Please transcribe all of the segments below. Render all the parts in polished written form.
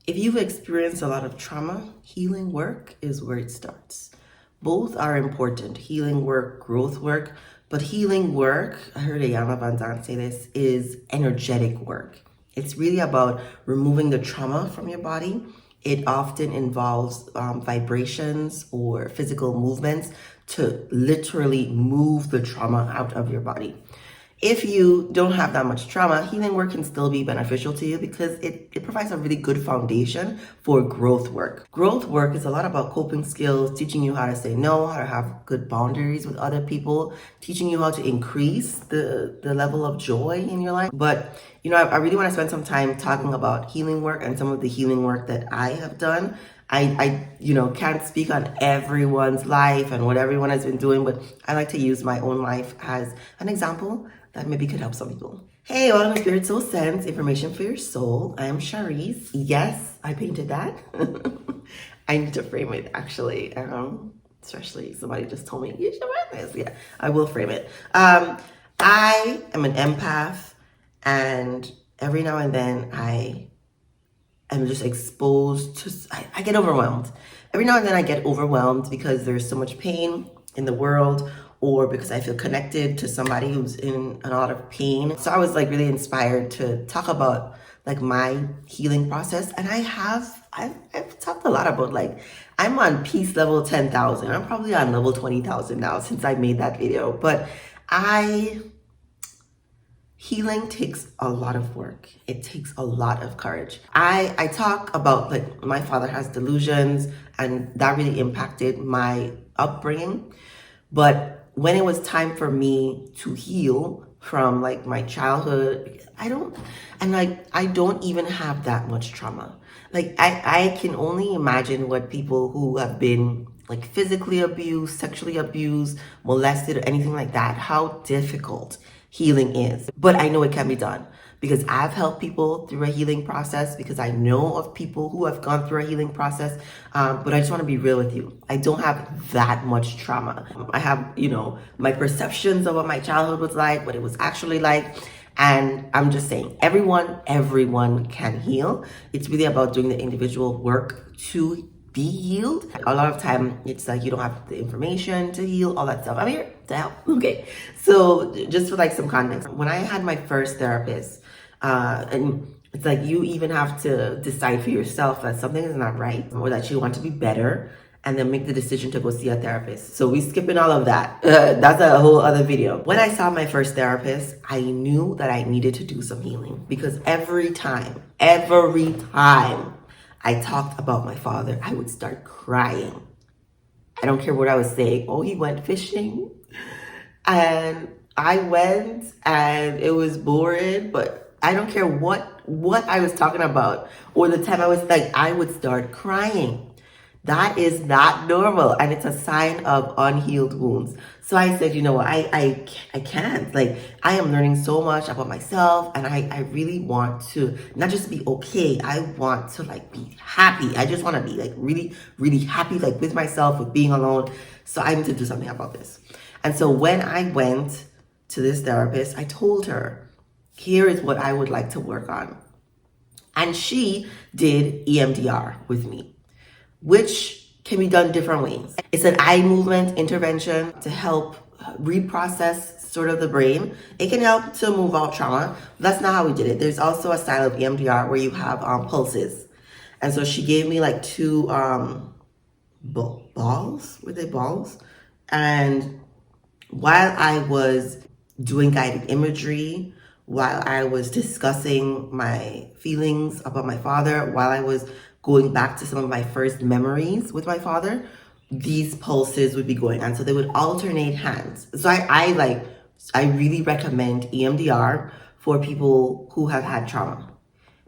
If you've experienced a lot of trauma, healing work is where it starts. Both are important, healing work, growth work, but healing work, I heard Ayana Van Zandt say this, is energetic work. It's really about removing the trauma from your body. It often involves vibrations or physical movements to literally move the trauma out of your body. If you don't have that much trauma, healing work can still be beneficial to you because it provides a really good foundation for growth work. Growth work is a lot about coping skills, teaching you how to say no, how to have good boundaries with other people, teaching you how to increase the level of joy in your life. But, I really want to spend some time talking about healing work and some of the healing work that I have done. I can't speak on everyone's life and what everyone has been doing, but I like to use my own life as an example that maybe could help some people. Hey, welcome to Spirit Soul Sense, information for your soul. I am Shareece. Yes, I painted that. I need to frame it actually. Especially somebody just told me, you should wear this. Yeah, I will frame it. I am an empath, and every now and then I'm just exposed to, I get overwhelmed. Every now and then I get overwhelmed because there's so much pain in the world, or because I feel connected to somebody who's in a lot of pain. So I was like really inspired to talk about like my healing process. And I've talked a lot about like, I'm on peace level 10,000. I'm probably on level 20,000 now since I made that video. But healing takes a lot of work. It takes a lot of courage. I talk about like my father has delusions, and that really impacted my upbringing. But when it was time for me to heal from like my childhood, I don't even have that much trauma. Like I can only imagine what people who have been like physically abused, sexually abused, molested, or anything like that, how difficult healing is. But I know it can be done because I've helped people through a healing process, because I know of people who have gone through a healing process. But I just want to be real with you. I don't have that much trauma. I have, my perceptions of what my childhood was like, what it was actually like. And I'm just saying, everyone can heal. It's really about doing the individual work to be healed. A lot of time it's like you don't have the information to heal, all that stuff. I'm here to help. Okay. So just for like some context, when I had my first therapist, and it's like you even have to decide for yourself that something is not right or that you want to be better, and then make the decision to go see a therapist. So we skipping all of that. That's a whole other video. When I saw my first therapist, I knew that I needed to do some healing, because every time I talked about my father, I would start crying. I don't care what I was saying. Oh, he went fishing, and I went, and it was boring, but I don't care what I was talking about, or the time I was like, I would start crying. That is not normal, and it's a sign of unhealed wounds. So I said, I can't. Like, I am learning so much about myself, and I really want to not just be okay. I want to like be happy. I just want to be like really, really happy, like with myself, with being alone. So I need to do something about this. And so when I went to this therapist, I told her, here is what I would like to work on. And she did EMDR with me, which can be done different ways. It's an eye movement intervention to help reprocess sort of the brain. It can help to move out trauma. But that's not how we did it. There's also a style of EMDR where you have pulses. And so she gave me like two balls. Were they balls? And while I was doing guided imagery, while I was discussing my feelings about my father, while I was going back to some of my first memories with my father, these pulses would be going on. So they would alternate hands. So I really recommend EMDR for people who have had trauma,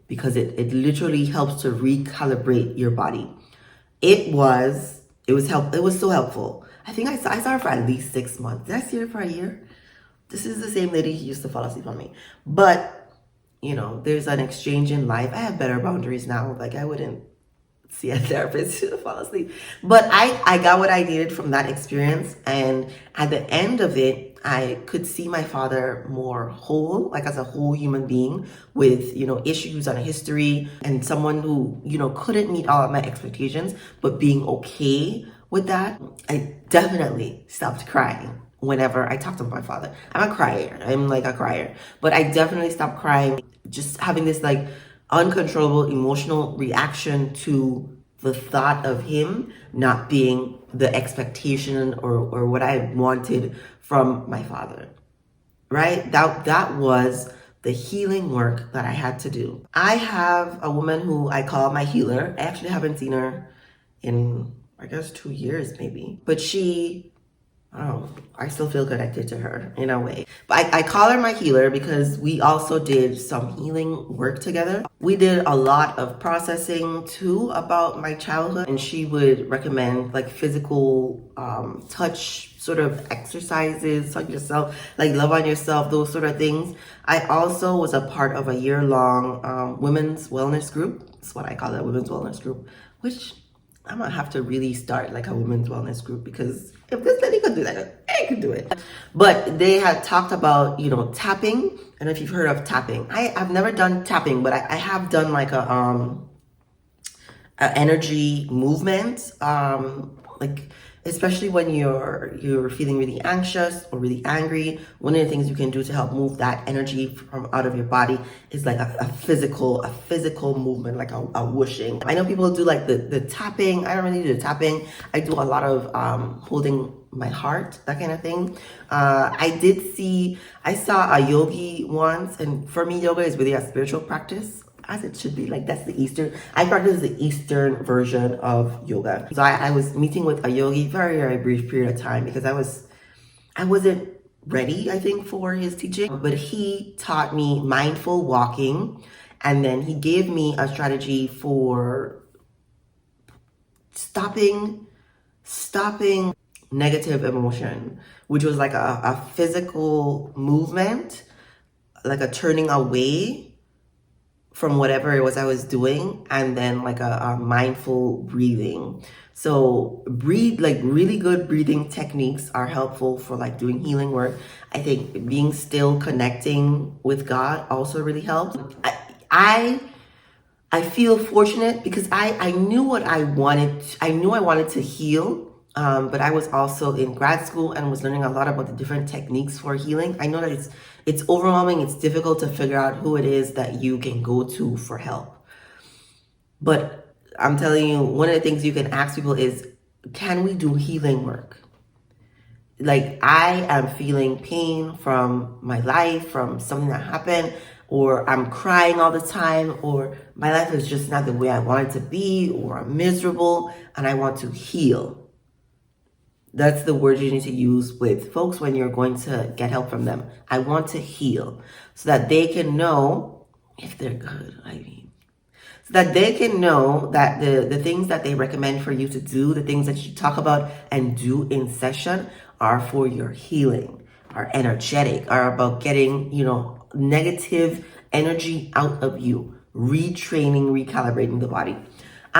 because it literally helps to recalibrate your body. It was so helpful. I think I saw her for at least 6 months. Did I see her for a year? This is the same lady who used to fall asleep on me. But, there's an exchange in life. I have better boundaries now. Like, I wouldn't see a therapist to fall asleep. But I got what I needed from that experience. And at the end of it, I could see my father more whole, like as a whole human being with, issues and a history, and someone who, couldn't meet all of my expectations, but being okay with that. I definitely stopped crying whenever I talk to my father. I'm a crier. I'm like a crier. But I definitely stopped crying, just having this like uncontrollable emotional reaction to the thought of him not being the expectation or what I wanted from my father. Right? That was the healing work that I had to do. I have a woman who I call my healer. I actually haven't seen her in, I guess, 2 years maybe. But I still feel connected to her in a way. But I call her my healer because we also did some healing work together. We did a lot of processing too about my childhood, and she would recommend like physical touch sort of exercises, touch yourself, like love on yourself, those sort of things. I also was a part of a year-long women's wellness group. That's what I call it, women's wellness group, which I'm gonna have to really start like a women's wellness group, because if this lady could do that, I could do it. But they had talked about, tapping. I don't know if you've heard of tapping. I've never done tapping, but I have done like a energy movement. Like especially when you're feeling really anxious or really angry, one of the things you can do to help move that energy from out of your body is like a physical movement, like a whooshing. I know people do like the tapping. I don't really do the tapping. I do a lot of holding my heart, that kind of thing. I saw a yogi once, and for me, yoga is really a spiritual practice, as it should be. Like that's I practice the Eastern version of yoga. So I was meeting with a yogi, very, very brief period of time, because I wasn't ready, I think, for his teaching. But he taught me mindful walking, and then he gave me a strategy for stopping negative emotion, which was like a physical movement, like a turning away from whatever it was I was doing, and then like a mindful breathing. So like really good breathing techniques are helpful for like doing healing work. I think being still, connecting with God also really helps. I feel fortunate because I knew what I wanted. I knew I wanted to heal, but I was also in grad school and was learning a lot about the different techniques for healing. I know that it's overwhelming. It's difficult to figure out who it is that you can go to for help. But I'm telling you, one of the things you can ask people is, can we do healing work? Like I am feeling pain from my life, from something that happened, or I'm crying all the time, or my life is just not the way I want it to be, or I'm miserable and I want to heal. That's the word you need to use with folks when you're going to get help from them. I want to heal, so that they can know if they're good, so that they can know that the things that they recommend for you to do, the things that you talk about and do in session are for your healing, are energetic, are about getting, negative energy out of you, retraining, recalibrating the body.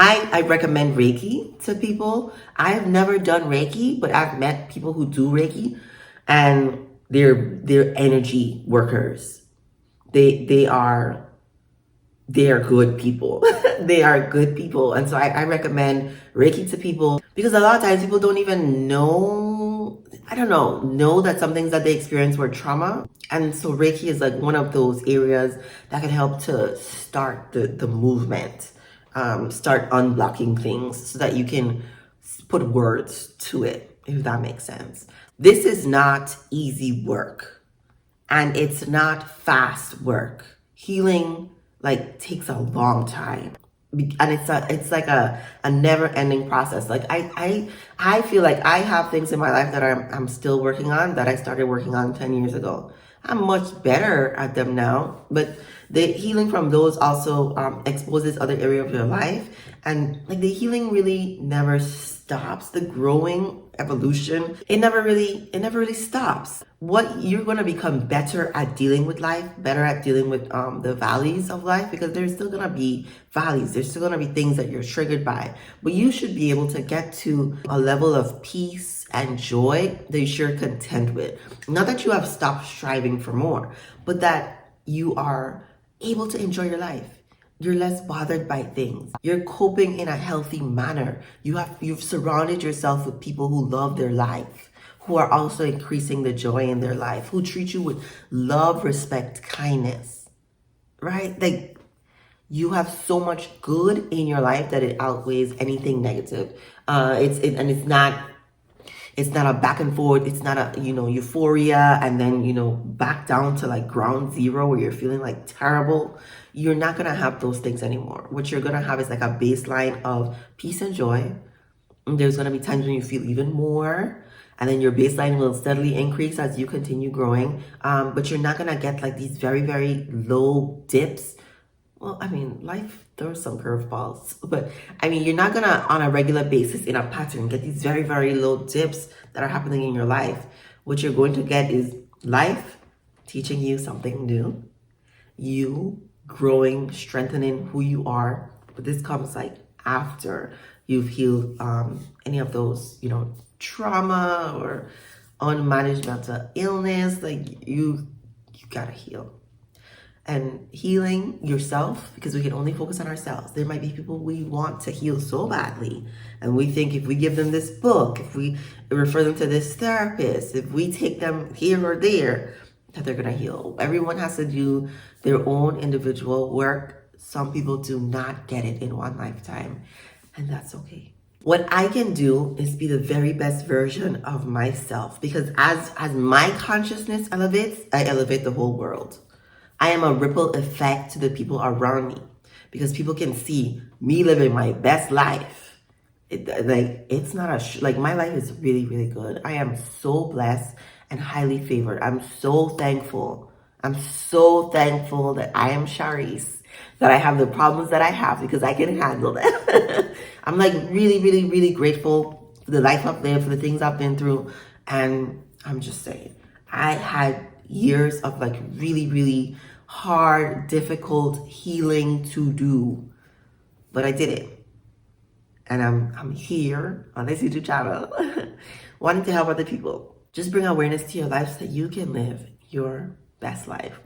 I recommend Reiki to people. I have never done Reiki, but I've met people who do Reiki, and they're energy workers. They are good people. They are good people. And so I recommend Reiki to people, because a lot of times people don't even know that some things that they experienced were trauma. And so Reiki is like one of those areas that can help to start the movement, start unblocking things so that you can put words to it, if that makes sense. This is not easy work, and it's not fast work. Healing like takes a long time, and it's like a never-ending process. Like I feel like I have things in my life that I'm still working on, that I started working on 10 years ago. I'm much better at them now, but The healing from those also exposes other area of your life, and like the healing really never stops. The growing evolution, it never really stops. What you're going to become better at dealing with life, better at dealing with the valleys of life, because there's still going to be valleys, there's still going to be things that you're triggered by, but you should be able to get to a level of peace and joy that you're content with. Not that you have stopped striving for more, but that you are able to enjoy your life. You're less bothered by things. You're coping in a healthy manner. You've surrounded yourself with people who love their life, who are also increasing the joy in their life, who treat you with love, respect, kindness. Right? Like, you have so much good in your life that it outweighs anything negative. It's not a back and forth. It's not a, euphoria and then, back down to like ground zero where you're feeling like terrible. You're not going to have those things anymore. What you're going to have is like a baseline of peace and joy. And there's going to be times when you feel even more. And then your baseline will steadily increase as you continue growing. But you're not going to get like these very, very low dips. Well, I mean, life throws some curveballs, but I mean, you're not gonna, on a regular basis in a pattern, get these very, very low dips that are happening in your life. What you're going to get is life teaching you something new, you growing, strengthening who you are. But this comes like after you've healed any of those, trauma or unmanaged mental illness. Like you gotta heal. And healing yourself, because we can only focus on ourselves. There might be people we want to heal so badly, and we think if we give them this book, if we refer them to this therapist, if we take them here or there, that they're gonna heal. Everyone has to do their own individual work. Some people do not get it in one lifetime, and that's okay. What I can do is be the very best version of myself, because as my consciousness elevates, I elevate the whole world. I am a ripple effect to the people around me, because people can see me living my best life. It's not like my life is really, really good. I am so blessed and highly favored. I'm so thankful. I'm so thankful that I am Shareece, that I have the problems that I have because I can handle them. I'm like really, really, really grateful for the life I've lived, for the things I've been through. And I'm just saying, I had years of like really, really hard, difficult healing to do, but I did it. And I'm here on this YouTube channel wanting to help other people. Just bring awareness to your life so that you can live your best life.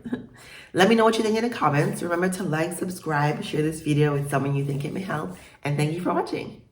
Let me know what you think in the comments. Remember to like, subscribe, share this video with someone you think it may help, and thank you for watching.